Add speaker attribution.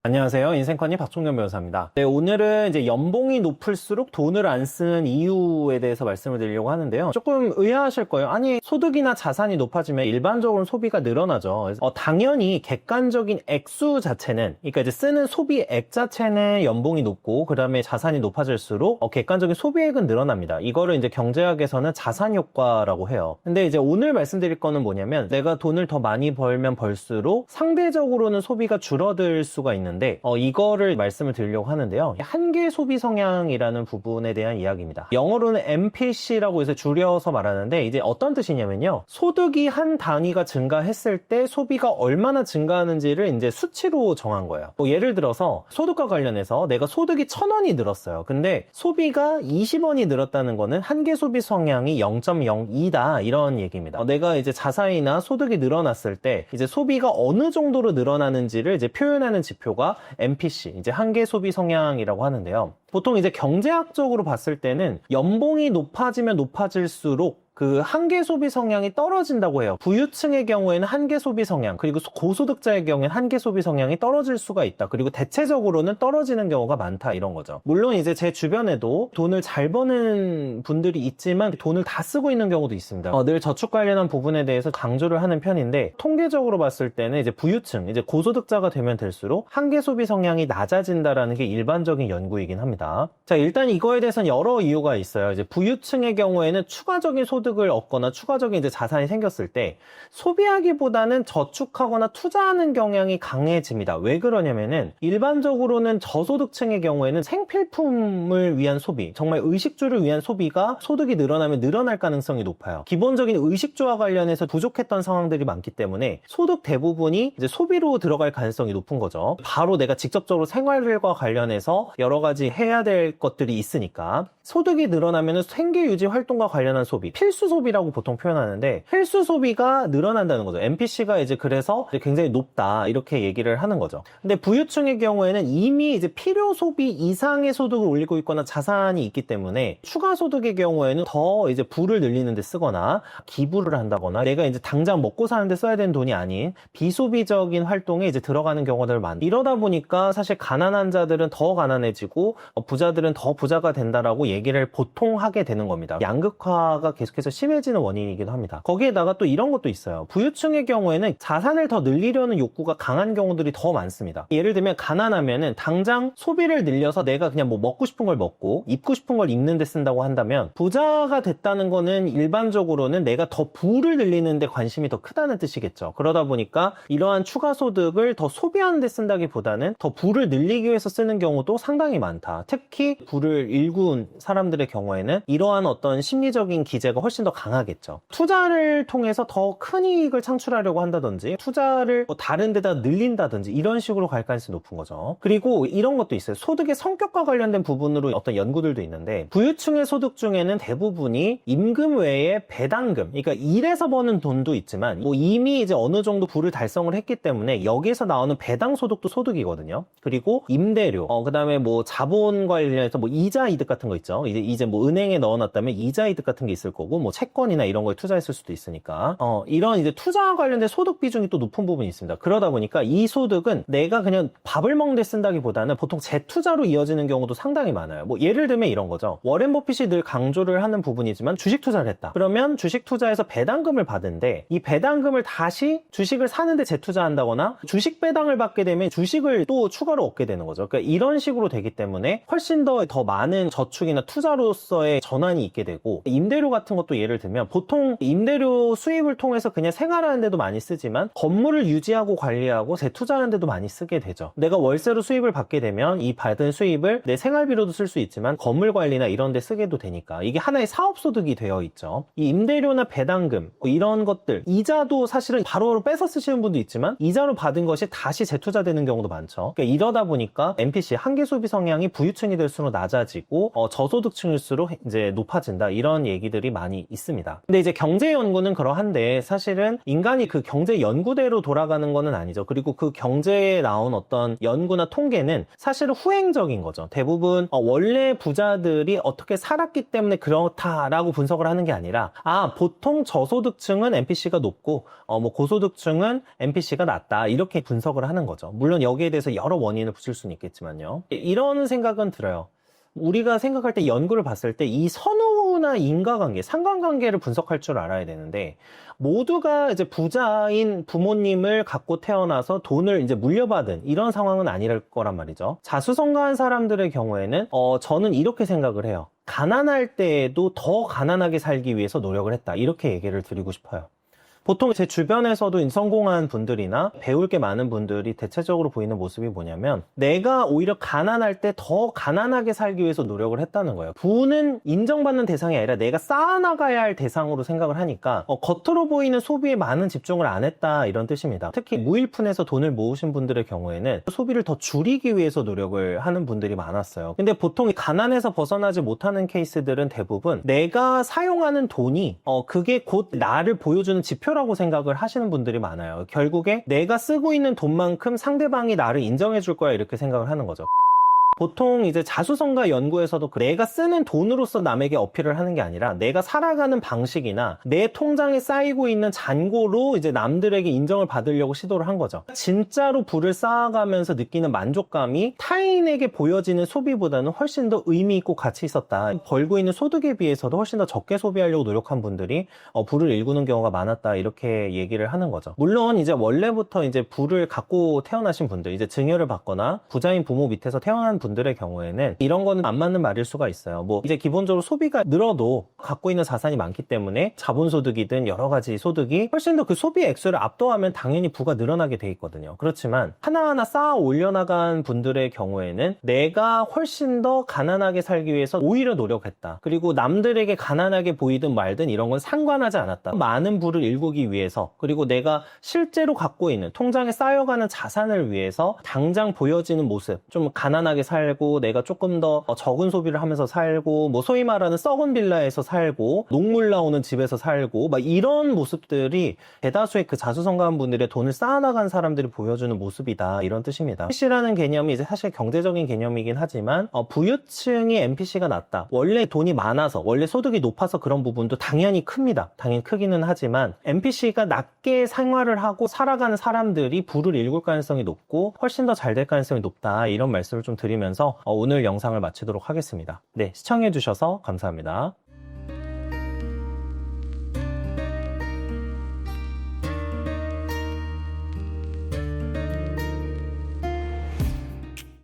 Speaker 1: 안녕하세요. 인생커니 박종현 변호사입니다. 네, 오늘은 이제 연봉이 높을수록 돈을 안 쓰는 이유에 대해서 말씀을 드리려고 하는데요. 조금 의아하실 거예요. 아니, 소득이나 자산이 높아지면 일반적으로 소비가 늘어나죠. 당연히 객관적인 액수 자체는, 그러니까 이제 쓰는 소비액 자체는 연봉이 높고, 그 다음에 자산이 높아질수록 객관적인 소비액은 늘어납니다. 이거를 이제 경제학에서는 자산 효과라고 해요. 근데 이제 오늘 말씀드릴 거는 뭐냐면, 내가 돈을 더 많이 벌면 벌수록 상대적으로는 소비가 줄어들 수가 있는 이거를 말씀을 드리려고 하는데요. 한계 소비 성향이라는 부분에 대한 이야기입니다. 영어로는 MPC라고 해서 줄여서 말하는데 이제 어떤 뜻이냐면요. 소득이 한 단위가 증가했을 때 소비가 얼마나 증가하는지를 이제 수치로 정한 거예요. 예를 들어서 소득과 관련해서 내가 소득이 1,000원이 늘었어요. 근데 소비가 20원이 늘었다는 거는 한계 소비 성향이 0.02다 이런 얘기입니다. 내가 이제 자산이나 소득이 늘어났을 때 이제 소비가 어느 정도로 늘어나는지를 이제 표현하는 지표가 MPC, 이제 한계 소비 성향이라고 하는데요. 보통 이제 경제학적으로 봤을 때는 연봉이 높아지면 높아질수록 그 한계 소비 성향이 떨어진다고 해요. 부유층의 경우에는 한계 소비 성향, 그리고 고소득자의 경우에는 한계 소비 성향이 떨어질 수가 있다. 그리고 대체적으로는 떨어지는 경우가 많다 이런 거죠. 물론 이제 제 주변에도 돈을 잘 버는 분들이 있지만 돈을 다 쓰고 있는 경우도 있습니다. 늘 저축 관련한 부분에 대해서 강조를 하는 편인데 통계적으로 봤을 때는 이제 부유층, 이제 고소득자가 되면 될수록 한계 소비 성향이 낮아진다라는 게 일반적인 연구이긴 합니다. 자, 일단 이거에 대해서는 여러 이유가 있어요. 이제 부유층의 경우에는 추가적인 소득을 얻거나 추가적인 이제 자산이 생겼을 때 소비하기보다는 저축하거나 투자하는 경향이 강해집니다. 왜 그러냐면은 일반적으로는 저소득층의 경우에는 생필품을 위한 소비, 정말 의식주를 위한 소비가 소득이 늘어나면 늘어날 가능성이 높아요. 기본적인 의식주와 관련해서 부족했던 상황들이 많기 때문에 소득 대부분이 이제 소비로 들어갈 가능성이 높은 거죠. 바로 내가 직접적으로 생활과 관련해서 여러 가지 해야 될 것들이 있으니까 소득이 늘어나면 생계 유지 활동과 관련한 소비, 필수 소비라고 보통 표현하는데 필수 소비가 늘어난다는 거죠. MPC가 이제 그래서 이제 굉장히 높다 이렇게 얘기를 하는 거죠. 근데 부유층의 경우에는 이미 이제 필요 소비 이상의 소득을 올리고 있거나 자산이 있기 때문에 추가 소득의 경우에는 더 이제 부를 늘리는 데 쓰거나 기부를 한다거나 내가 이제 당장 먹고 사는데 써야 되는 돈이 아닌 비소비적인 활동에 이제 들어가는 경우들 많다. 이러다 보니까 사실 가난한 자들은 더 가난해지고 부자들은 더 부자가 된다라고 얘기를 보통 하게 되는 겁니다. 양극화가 계속해서 심해지는 원인이기도 합니다. 거기에다가 또 이런 것도 있어요. 부유층의 경우에는 자산을 더 늘리려는 욕구가 강한 경우들이 더 많습니다. 예를 들면 가난하면은 당장 소비를 늘려서 내가 그냥 뭐 먹고 싶은 걸 먹고 입고 싶은 걸 입는 데 쓴다고 한다면 부자가 됐다는 거는 일반적으로는 내가 더 부를 늘리는 데 관심이 더 크다는 뜻이겠죠. 그러다 보니까 이러한 추가 소득을 더 소비하는 데 쓴다기보다는 더 부를 늘리기 위해서 쓰는 경우도 상당히 많다. 특히 부를 일군 사람들의 경우에는 이러한 어떤 심리적인 기제가 훨씬 더 강하겠죠. 투자를 통해서 더 큰 이익을 창출하려고 한다든지 투자를 뭐 다른 데다 늘린다든지 이런 식으로 갈 가능성이 높은 거죠. 그리고 이런 것도 있어요. 소득의 성격과 관련된 부분으로 어떤 연구들도 있는데 부유층의 소득 중에는 대부분이 임금 외에 배당금, 그러니까 일해서 버는 돈도 있지만 뭐 이미 이제 어느 정도 부를 달성을 했기 때문에 여기에서 나오는 배당 소득도 소득이거든요. 그리고 임대료, 그다음에 뭐 자본 관련해서 뭐 이자 이득 같은 거 있죠. 이제 뭐 은행에 넣어놨다면 이자 이득 같은 게 있을 거고 뭐 채권이나 이런 거에 투자했을 수도 있으니까 이런 이제 투자와 관련된 소득 비중이 또 높은 부분이 있습니다. 그러다 보니까 이 소득은 내가 그냥 밥을 먹는 데 쓴다기보다는 보통 재투자로 이어지는 경우도 상당히 많아요. 뭐 예를 들면 이런 거죠. 워렌 버핏이 늘 강조를 하는 부분이지만 주식 투자를 했다. 그러면 주식 투자에서 배당금을 받은데 이 배당금을 다시 주식을 사는데 재투자한다거나 주식 배당을 받게 되면 주식을 또 추가로 얻게 되는 거죠. 그러니까 이런 식으로 되기 때문에 훨씬 더 많은 저축이나 투자로서의 전환이 있게 되고 임대료 같은 것도 예를 들면 보통 임대료 수입을 통해서 그냥 생활하는 데도 많이 쓰지만 건물을 유지하고 관리하고 재투자하는 데도 많이 쓰게 되죠. 내가 월세로 수입을 받게 되면 이 받은 수입을 내 생활비로도 쓸 수 있지만 건물 관리나 이런 데 쓰게도 되니까 이게 하나의 사업소득이 되어 있죠. 이 임대료나 배당금 이런 것들 이자도 사실은 바로 뺏어 쓰시는 분도 있지만 이자로 받은 것이 다시 재투자되는 경우도 많죠. 그러니까 이러다 보니까 MPC 한계 소비 성향이 부유층이 될수록 낮아지고 저소득층일수록 이제 높아진다 이런 얘기들이 많이 부분이 있습니다. 근데 이제 경제 연구는 그러한데 사실은 인간이 그 경제 연구대로 돌아가는 거는 아니죠. 그리고 그 경제에 나온 어떤 연구나 통계는 사실은 후행적인 거죠. 대부분 원래 부자들이 어떻게 살았기 때문에 그렇다라고 분석을 하는 게 아니라 보통 저소득층은 NPC가 높고 뭐 고소득층은 NPC가 낮다 이렇게 분석을 하는 거죠. 물론 여기에 대해서 여러 원인을 붙일 수는 있겠지만요. 이런 생각은 들어요. 우리가 생각할 때 연구를 봤을 때 이 선호나 인과관계, 상관관계를 분석할 줄 알아야 되는데 모두가 이제 부자인 부모님을 갖고 태어나서 돈을 이제 물려받은 이런 상황은 아닐 거란 말이죠. 자수성가한 사람들의 경우에는 저는 이렇게 생각을 해요. 가난할 때에도 더 가난하게 살기 위해서 노력을 했다. 이렇게 얘기를 드리고 싶어요. 보통 제 주변에서도 성공한 분들이나 배울 게 많은 분들이 대체적으로 보이는 모습이 뭐냐면 내가 오히려 가난할 때 더 가난하게 살기 위해서 노력을 했다는 거예요. 부는 인정받는 대상이 아니라 내가 쌓아나가야 할 대상으로 생각을 하니까 겉으로 보이는 소비에 많은 집중을 안 했다 이런 뜻입니다. 특히 무일푼에서 돈을 모으신 분들의 경우에는 소비를 더 줄이기 위해서 노력을 하는 분들이 많았어요. 근데 보통 가난에서 벗어나지 못하는 케이스들은 대부분 내가 사용하는 돈이 그게 곧 나를 보여주는 지표라고 생각을 하시는 분들이 많아요. 결국에 내가 쓰고 있는 돈만큼 상대방이 나를 인정해 줄 거야 이렇게 생각을 하는 거죠. 보통 이제 자수성가 연구에서도 내가 쓰는 돈으로서 남에게 어필을 하는 게 아니라 내가 살아가는 방식이나 내 통장에 쌓이고 있는 잔고로 이제 남들에게 인정을 받으려고 시도를 한 거죠. 진짜로 부를 쌓아가면서 느끼는 만족감이 타인에게 보여지는 소비보다는 훨씬 더 의미 있고 가치 있었다. 벌고 있는 소득에 비해서도 훨씬 더 적게 소비하려고 노력한 분들이 부를 일구는 경우가 많았다 이렇게 얘기를 하는 거죠. 물론 이제 원래부터 이제 부를 갖고 태어나신 분들, 이제 증여를 받거나 부자인 부모 밑에서 태어난 분들의 경우에는 이런 거는 안 맞는 말일 수가 있어요. 뭐 이제 기본적으로 소비가 늘어도 갖고 있는 자산이 많기 때문에 자본소득이든 여러 가지 소득이 훨씬 더 그 소비 액수를 압도하면 당연히 부가 늘어나게 돼 있거든요. 그렇지만 하나하나 쌓아 올려나간 분들의 경우에는 내가 훨씬 더 가난하게 살기 위해서 오히려 노력했다. 그리고 남들에게 가난하게 보이든 말든 이런 건 상관하지 않았다. 많은 부를 일구기 위해서, 그리고 내가 실제로 갖고 있는 통장에 쌓여가는 자산을 위해서 당장 보여지는 모습, 좀 가난하게 살고 내가 조금 더 적은 소비를 하면서 살고 뭐 소위 말하는 썩은 빌라에서 살고 녹물 나오는 집에서 살고 막 이런 모습들이 대다수의 그 자수성가한 분들의 돈을 쌓아나간 사람들이 보여주는 모습이다 이런 뜻입니다. NPC라는 개념이 이제 사실 경제적인 개념이긴 하지만 부유층이 NPC가 낮다. 원래 돈이 많아서 원래 소득이 높아서 그런 부분도 당연히 큽니다. 당연히 크기는 하지만 NPC가 낮게 생활을 하고 살아가는 사람들이 부를 일굴 가능성이 높고 훨씬 더 잘 될 가능성이 높다 이런 말씀을 좀 드리면서 오늘 영상을 마치도록 하겠습니다. 네, 시청해주셔서 감사합니다.